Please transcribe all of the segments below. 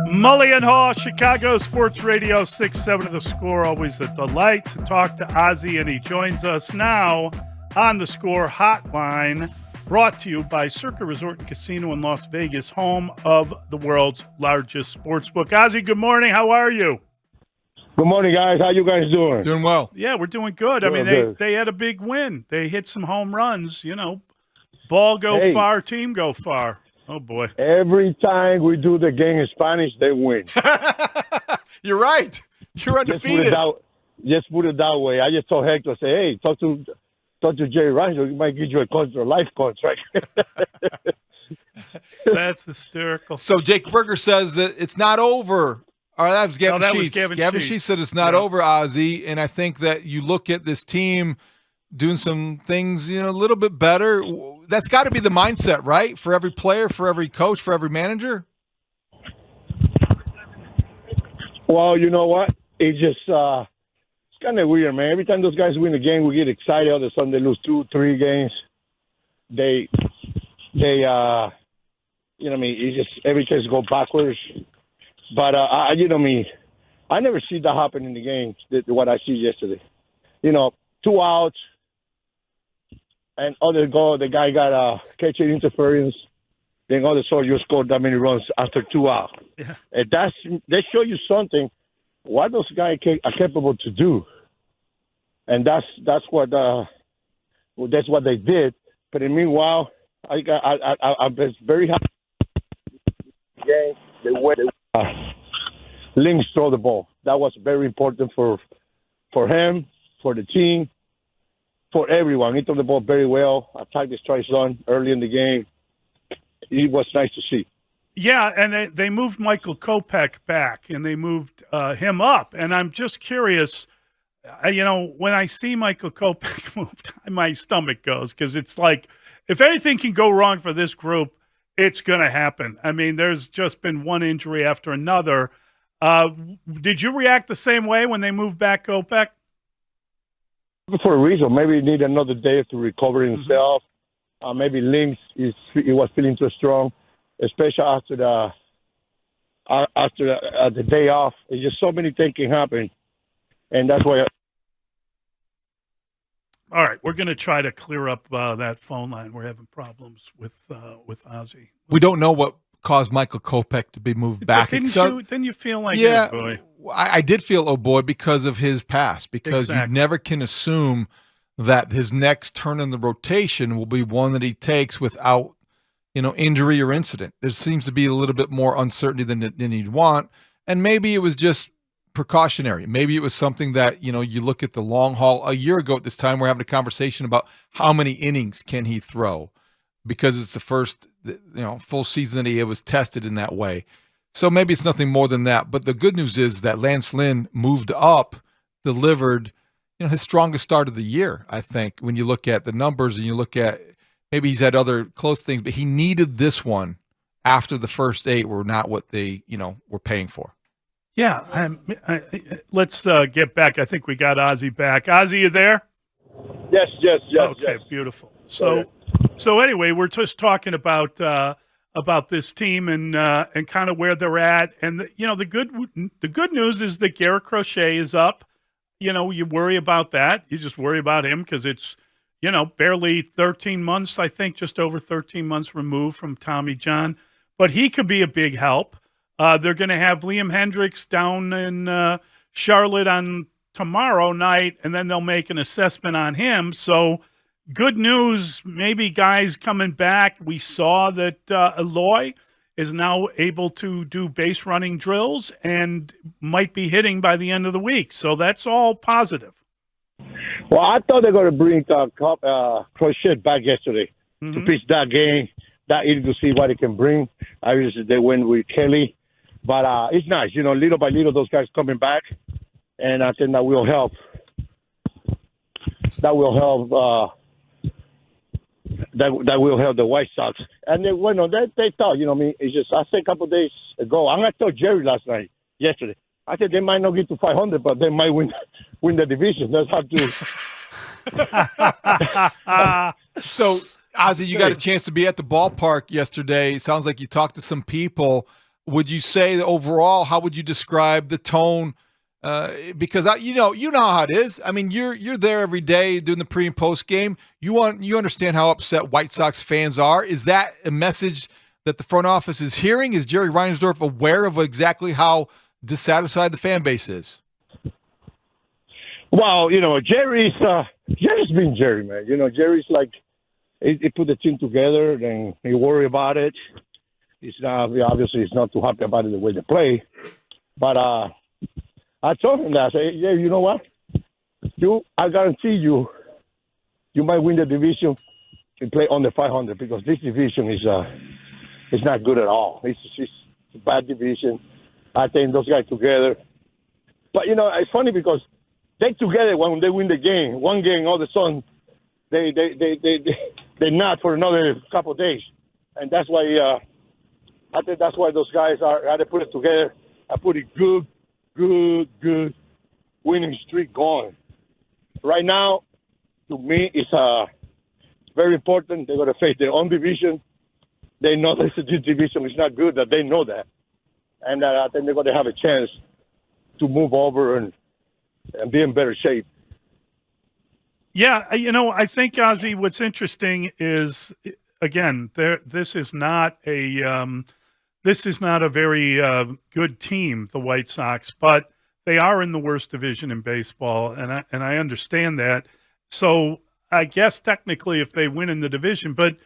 Mully Haugh, Chicago Sports Radio 6-7 of the Score. Always a delight to talk to Ozzie, and he joins us now on the Score Hotline, brought to you by Circa Resort and Casino in Las Vegas, home of the world's largest sportsbook. Ozzie, good morning. How are you? Good morning, guys. How you guys doing? Doing well. Yeah, we're doing good. I mean, they had a big win. They hit some home runs. You know, ball go far, team go far. Oh, boy. Every time we do the game in Spanish, they win. You're right. You're undefeated. Just put it that way. I just told Hector, say, hey, talk to Jerry Rancho. He might give you a life contract. That's hysterical. So Jake Berger says that it's not over. All right, that was Gavin Sheets. Gavin Sheets said it's not over, Ozzie, and I think that you look at this team doing some things, a little bit better. That's got to be the mindset, right? For every player, for every coach, for every manager? Well, you know what? It's just it's kind of weird, man. Every time those guys win a game, we get excited. All of a sudden, they lose 2-3 games. They it's just every case go backwards. But, I never see that happen in the game, what I see yesterday. 2 outs, and other goal, the guy got a catcher interference. Then all of a sudden you scored that many runs after 2 outs. Yeah. And they show you something, what those guys are capable to do. And that's what they did. But in meanwhile, I was very happy. Game, the way Links throw the ball. That was very important for him, for the team, for everyone. He threw the ball very well. Attacked the strike zone early in the game. It was nice to see. Yeah, and they moved Michael Kopech back, and they moved him up. And I'm just curious, when I see Michael Kopech moved, my stomach goes, because it's like, if anything can go wrong for this group, it's going to happen. I mean, there's just been one injury after another. Did you react the same way when they moved back Kopech? For a reason. Maybe he need another day to recover himself. Maybe Links he was feeling too strong, especially after the day off. It's just so many things can happen, and that's why. All right, we're going to try to clear up that phone line. We're having problems with Ozzie. We don't know what caused Michael Kopech to be moved back. Didn't you feel like, yeah, oh boy? I did feel, oh boy, because of his past. Because you never can assume that his next turn in the rotation will be one that he takes without, injury or incident. There seems to be a little bit more uncertainty than he'd want, and maybe it was just precautionary. Maybe it was something that, you look at the long haul. A year ago at this time, we're having a conversation about how many innings can he throw, because it's the first, full season that he was tested in that way. So maybe it's nothing more than that. But the good news is that Lance Lynn moved up, delivered, his strongest start of the year, I think, when you look at the numbers and you look at, maybe he's had other close things, but he needed this one after the first 8 were not what they, were paying for. Yeah, let's get back. I think we got Ozzie back. Ozzie, you there? Yes. Okay, beautiful. So anyway, we're just talking about this team and kind of where they're at. And the good news is that Garrett Crochet is up. You worry about that. You just worry about him because it's barely 13 months. I think just over 13 months removed from Tommy John, but he could be a big help. They're going to have Liam Hendricks down in Charlotte on tomorrow night, and then they'll make an assessment on him. So good news, maybe guys coming back. We saw that Eloy is now able to do base running drills and might be hitting by the end of the week. So that's all positive. Well, I thought they were going to bring Crochet back yesterday to pitch that game, that inning to see what he can bring. Obviously, they went with Kelly. But it's nice, little by little, those guys coming back. And I think that will help. That will help. That will help the White Sox. And they thought, it's just, I said a couple of days ago, I'm going to tell Jerry yesterday. I said they might not get to 500, but they might win the division. That's how to. So, Ozzie, you got a chance to be at the ballpark yesterday. It sounds like you talked to some people. would you say that overall, how would you describe the tone? Because you know how it is. I mean, you're there every day doing the pre and post game. You understand how upset White Sox fans are. Is that a message that the front office is hearing? Is Jerry Reinsdorf aware of exactly how dissatisfied the fan base is? Well, Jerry's been Jerry, man. Jerry's like he put the team together, and he worry about it. He's not too happy about it the way they play, but I told him that. I said, yeah, you know what? I guarantee you might win the division and play under 500 because this division is not good at all. It's a bad division. I think those guys together. But, it's funny because they together when they win the game, one game, all of a sudden, they not for another couple of days. And that's why I think that's why those guys how they put it together. I put a good winning streak going. Right now, to me, it's very important. They're going to face their own division. They know this division is not good, that they know that. And I think they're going to have a chance to move over and be in better shape. Yeah, I think, Ozzie, what's interesting is, again, this is not a very good team, the White Sox, but they are in the worst division in baseball, and I understand that. So I guess technically if they win in the division, but,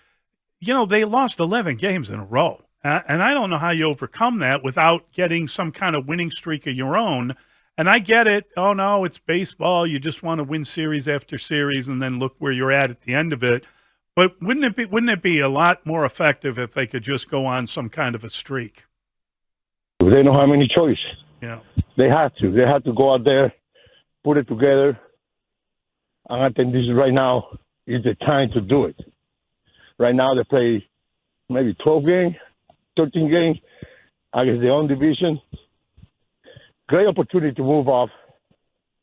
they lost 11 games in a row. And I don't know how you overcome that without getting some kind of winning streak of your own. And I get it. Oh, no, it's baseball. You just want to win series after series and then look where you're at the end of it. But wouldn't it be a lot more effective if they could just go on some kind of a streak? They don't have any choice. Yeah. They have to. They have to go out there, put it together. And I think right now is the time to do it. Right now they play maybe 12 games, 13 games against their own division. Great opportunity to move off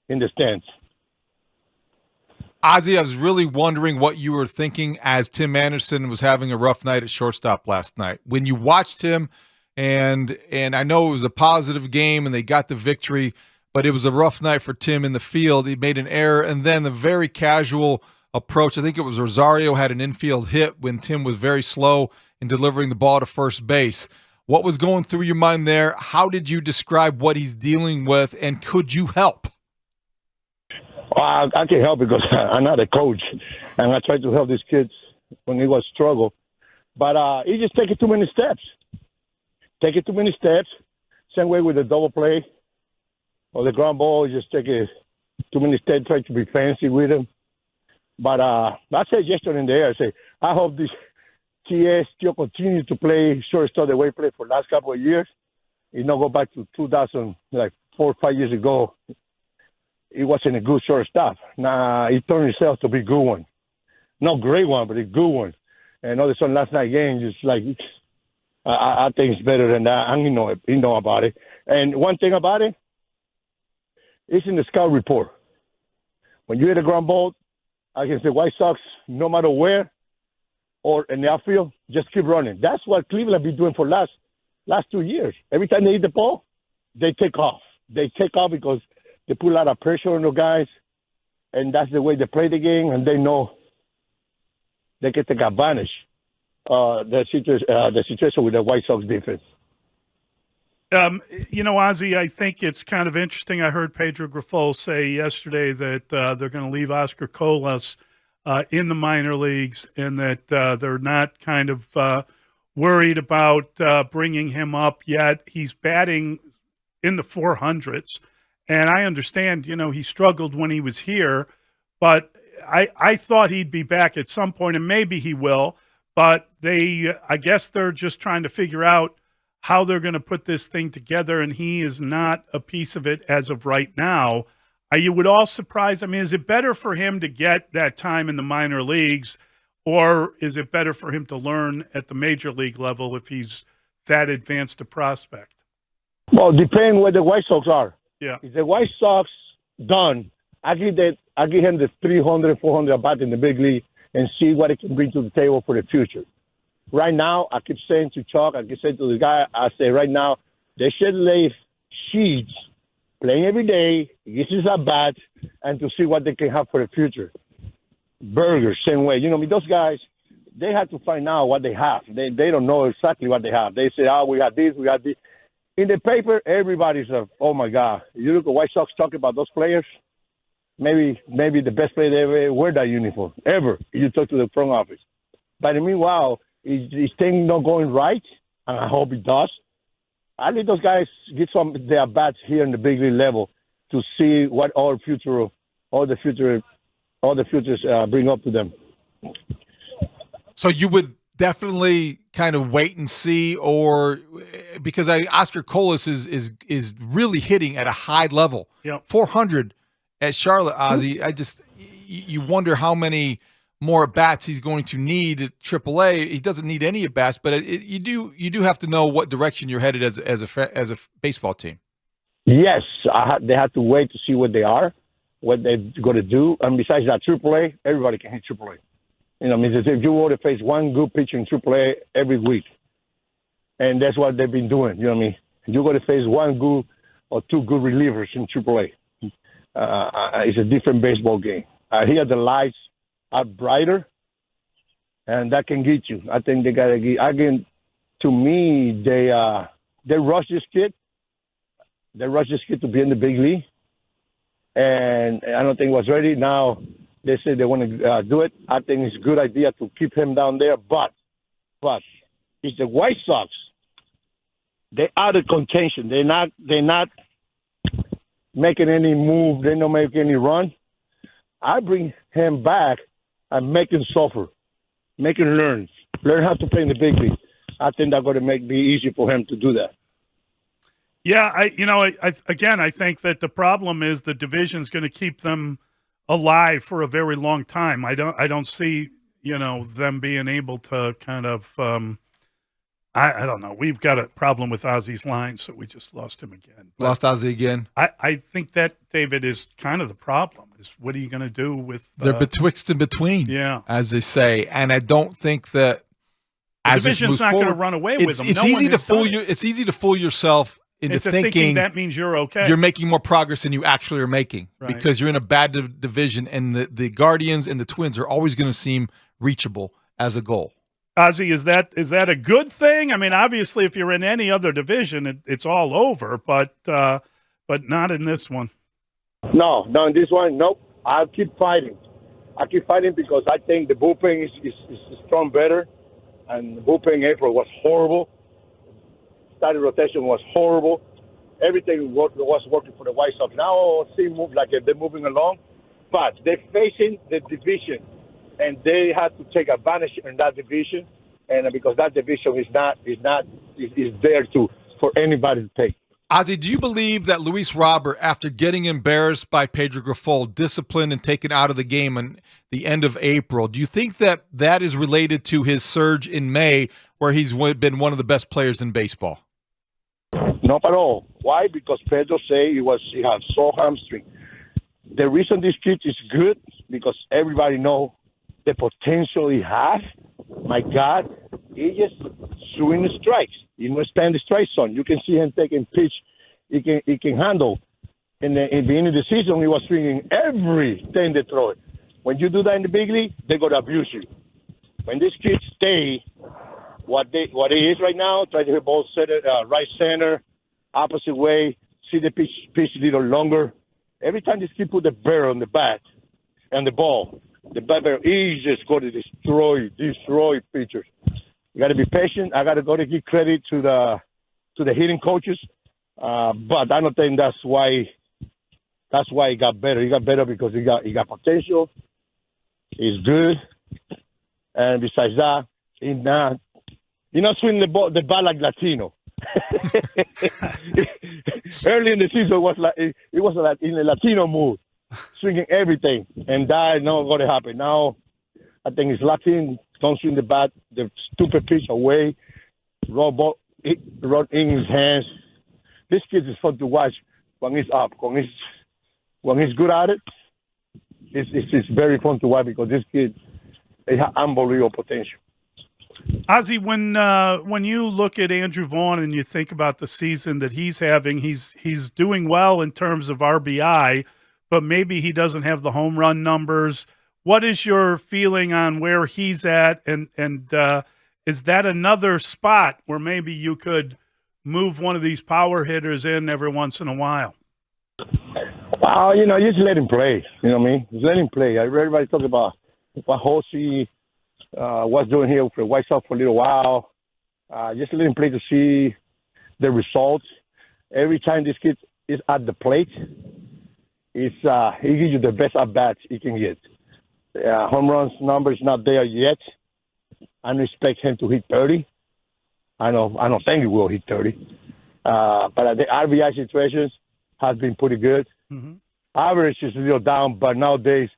in the stands. Ozzie, I was really wondering what you were thinking as Tim Anderson was having a rough night at shortstop last night. When you watched him, and I know it was a positive game and they got the victory, but it was a rough night for Tim in the field. He made an error, and then the very casual approach. I think it was Rosario had an infield hit when Tim was very slow in delivering the ball to first base. What was going through your mind there? How did you describe what he's dealing with, and could you help? I can help because I'm not a coach, and I try to help these kids when he was struggle. But he just taking too many steps. Same way with the double play or the ground ball, just taking too many steps, trying to be fancy with him. But I said yesterday in the air, I say, I hope this TS still continue to play shortstop the way he played for the last couple of years. Go back to 2000, like 4 or 5 years ago. He wasn't a good shortstop. Nah, he turned himself to be a good one. Not great one, but a good one. And all of a sudden, last night game, just like, I think it's better than that. And he know about it. And one thing about it, it's in the scout report. When you hit a ground ball against the White Sox, no matter where or in the outfield, just keep running. That's what Cleveland been doing for last 2 years. Every time they hit the ball, they take off. They take off because they put a lot of pressure on the guys, and that's the way they play the game, and they know they can take advantage the situation with the White Sox defense. Ozzie, I think it's kind of interesting. I heard Pedro Grifol say yesterday that they're going to leave Oscar Colas in the minor leagues, and that they're not kind of worried about bringing him up yet. He's batting in the 400s. And I understand, he struggled when he was here, but I thought he'd be back at some point, and maybe he will. But I guess they're just trying to figure out how they're going to put this thing together, and he is not a piece of it as of right now. Are you at all surprised? I mean, is it better for him to get that time in the minor leagues, or is it better for him to learn at the major league level if he's that advanced a prospect? Well, depending where the White Sox are. Yeah. If the White Sox done, I give him the 300, 400 at bat in the big league and see what he can bring to the table for the future. right now, I keep saying to Chuck, I keep saying to the guy, I say right now, they should lay Sheets playing every day, this is a bat, and to see what they can have for the future. Burgers, same way. Those guys, they have to find out what they have. They don't know exactly what they have. They say, we got this, we got this. In the paper, everybody's oh my God. You look at White Sox talking about those players, maybe the best player they ever wear that uniform, ever. You talk to the front office. But meanwhile, is things not going right? And I hope it does. I let those guys get some their bats here in the big league level to see what all the futures bring up to them. So you would definitely kind of wait and see, or because Oscar Colas is really hitting at a high level. Yep. 400 at Charlotte, Ozzie. You wonder how many more at bats he's going to need at AAA. He doesn't need any at bats, but you do have to know what direction you're headed as a baseball team. Yes, they have to wait to see what they are, what they're going to do, and besides that, AAA, everybody can hit AAA. If you want to face one good pitcher in AAA every week, and that's what they've been doing. You're going to face one good or two good relievers in AAA. It's a different baseball game. Here the lights are brighter, and that can get you. I think they got to get. Again, to me, they rushed this kid. They rushed this kid to be in the big league, and I don't think he was ready. Now they say they want to do it. I think it's a good idea to keep him down there, but it's the White Sox. They're out of contention. They're not making any move. They're not making any run. I bring him back and make him suffer, make him learn how to play in the big league. I think that's going to be easy for him to do that. Yeah, I think that the problem is the division's going to keep them alive for a very long time. I don't see them being able to kind of. I don't know. We've got a problem with Ozzie's line, so we just lost him again. Lost Ozzie again. I think that, David, is kind of the problem. Is what are you going to do with? They're betwixt and between, as they say, and I don't think that the division's not going to run away with them. It's easy to fool you. It's easy to fool yourself into thinking that means you're okay. You're making more progress than you actually are making because you're in a bad division, and the Guardians and the Twins are always going to seem reachable as a goal. Ozzie, is that a good thing? I mean, obviously, if you're in any other division, it's all over, but not in this one. No, in this one, nope. I'll keep fighting. Because I think the bullpen is strong better, and the bullpen April was horrible. Starting rotation was horrible. Everything was working for the White Sox. Now it seems like they're moving along, but they're facing the division. And they have to take advantage in that division, and because that division is there for anybody to take. Ozzie, do you believe that Luis Robert, after getting embarrassed by Pedro Grifol, disciplined and taken out of the game in the end of April, do you think that is related to his surge in May, where he's been one of the best players in baseball? Not at all. Why? Because Pedro say he had sore hamstring. The reason this kid is good because everybody know the potential he has. My God, he just swing the strikes. Stand the strike zone. You can see him taking pitch. He can handle. In the beginning of the season, he was swinging everything they throw it. When you do that in the big league, they're gonna abuse you. When these kids stay what he is right now, try to hit ball center, right center, opposite way, see the pitch a little longer. Every time this kid put the barrel on the bat and the ball, the batter is just going to destroy pitchers. You got to be patient. I got to give credit to the hitting coaches, but I don't think that's why he got better. He got better because he got potential. He's good, and besides that, he's not swinging the bat like Latino. Early in the season, it was like in a Latino mood. Swinging everything, and that is not going to happen. Now, I think it's Latin. Don't swing the bat, the stupid pitch away, run in his hands. This kid is fun to watch when he's up. When he's good at it, it's very fun to watch because this kid has unbelievable potential. Ozzie, when you look at Andrew Vaughn and you think about the season that he's having, he's doing well in terms of RBI, but maybe he doesn't have the home run numbers. What is your feeling on where he's at, and is that another spot where maybe you could move one of these power hitters in every once in a while? Well, just let him play. You know what I mean? Just let him play. Everybody talk about what Jose was doing here for White Sox for a little while. Just let him play to see the results. Every time this kid is at the plate, he gives you the best at bats he can get. Home runs number is not there yet. I don't expect him to hit 30. I don't think he will hit 30. But the RBI situations has been pretty good. Mm-hmm. Average is a little down, but nowadays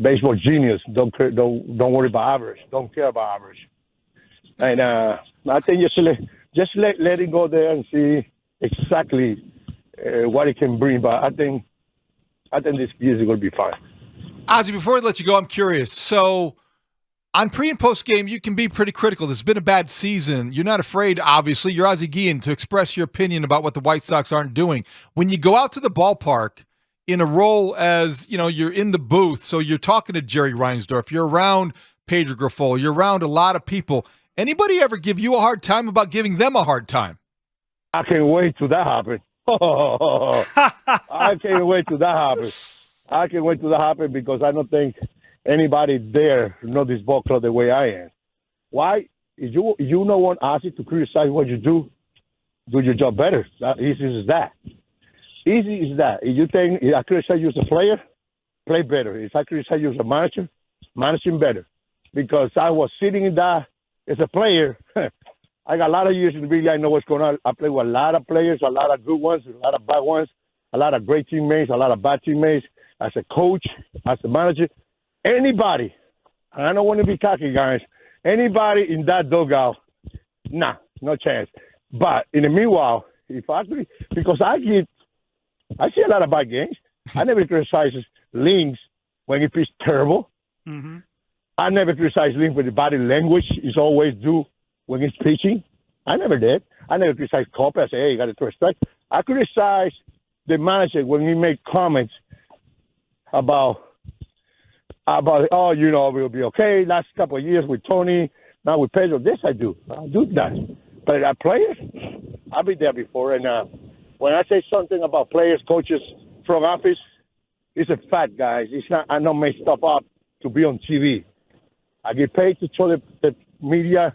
baseball genius don't worry about average. Don't care about average. And I think just let him go there and see exactly what he can bring. But I think this year is going to be fine. Ozzie, before I let you go, I'm curious. So on pre and post game, you can be pretty critical. This has been a bad season. You're not afraid, obviously. You're Ozzie Guillen, to express your opinion about what the White Sox aren't doing. When you go out to the ballpark in a role as, you're in the booth, so you're talking to Jerry Reinsdorf, you're around Pedro Grifol, you're around a lot of people. Anybody ever give you a hard time about giving them a hard time? I can't wait till that happens. I can't wait till that happens. I can't wait till that happens because I don't think anybody there knows this ball club the way I am. Why? If you don't want Ozzie to criticize what you do your job better. Easy as that. Easy as that. If you think if I criticize you as a player, play better. If I criticize you as a manager, manage him better. Because I was sitting in that as a player. I got a lot of years in the league. I know what's going on. I play with a lot of players, a lot of good ones, a lot of bad ones, a lot of great teammates, a lot of bad teammates. As a coach, as a manager, anybody, and I don't want to be cocky, guys, anybody in that dugout, nah, no chance. But in the meanwhile, because I see a lot of bad games. I never criticize Links when he plays terrible. Mm-hmm. I never criticize Links for the body language he's always do when he's pitching. I never did. I never criticize Copa. I say, hey, you got to throw a strike. I criticize the manager when he make comments about we'll be okay. Last couple of years with Tony, now with Pedro. This I do that. But players, I've been there before. And when I say something about players, coaches, front office, it's a fact, guys. It's not. I don't make stuff up to be on TV. I get paid to show the media,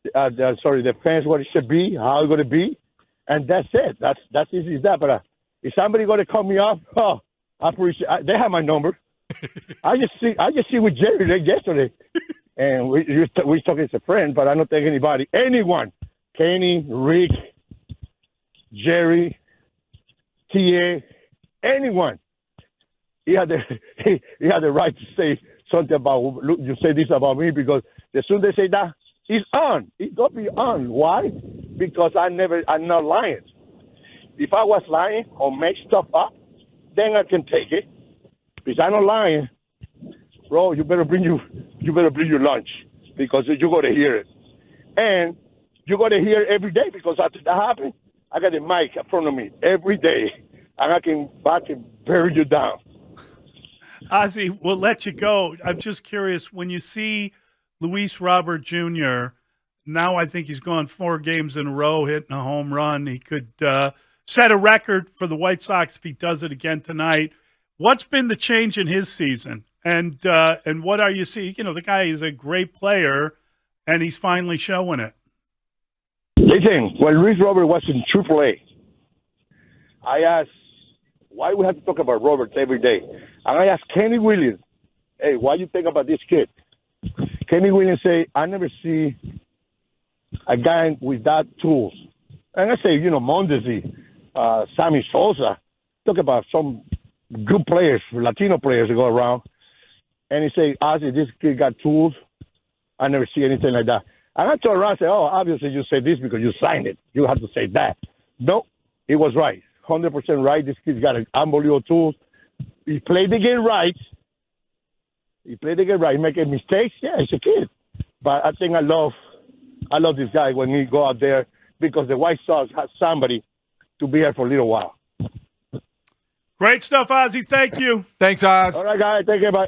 the fans what it should be, how it's going to be, and that's it. That's easy as that. But if somebody going to cut me off, I appreciate. They have my number. I just see with Jerry yesterday, and we talking as a friend, but I don't think anyone, Kenny, Rick, Jerry, TA, anyone, he had the right to say something about you say this about me because as soon as they say that, it's on. It got to be on. Why? Because I'm not lying. If I was lying or make stuff up, then I can take it. Because I'm not lying, bro. You better bring your lunch because you got to hear it, and you got to hear it every day because after that happens, I got the mic in front of me every day, and I can bury you down. Ozzie, we'll let you go. I'm just curious when you see Luis Robert Jr. Now I think he's gone 4 games in a row hitting a home run. He could set a record for the White Sox if he does it again tonight. What's been the change in his season? And what are you seeing? The guy is a great player, and he's finally showing it. Listen, when Luis Robert was in AAA, I asked, why we have to talk about Roberts every day? And I asked Kenny Williams, hey, what you think about this kid? Kenny Williams say, I never see a guy with that tools. And I say, Mondesi, Sammy Sosa, talk about some good players, Latino players that go around. And he say, Ozzie, this kid got tools. I never see anything like that. And I turn around and say, oh, obviously you say this because you signed it. You have to say that. No, he was right. 100% right. This kid's got unbelievable tools. He played the game right. He making mistakes. Yeah, he's a kid. But I think I love this guy when he go out there because the White Sox has somebody to be here for a little while. Great stuff, Ozzie. Thank you. Thanks, Oz. All right, guys. Take care. Bye.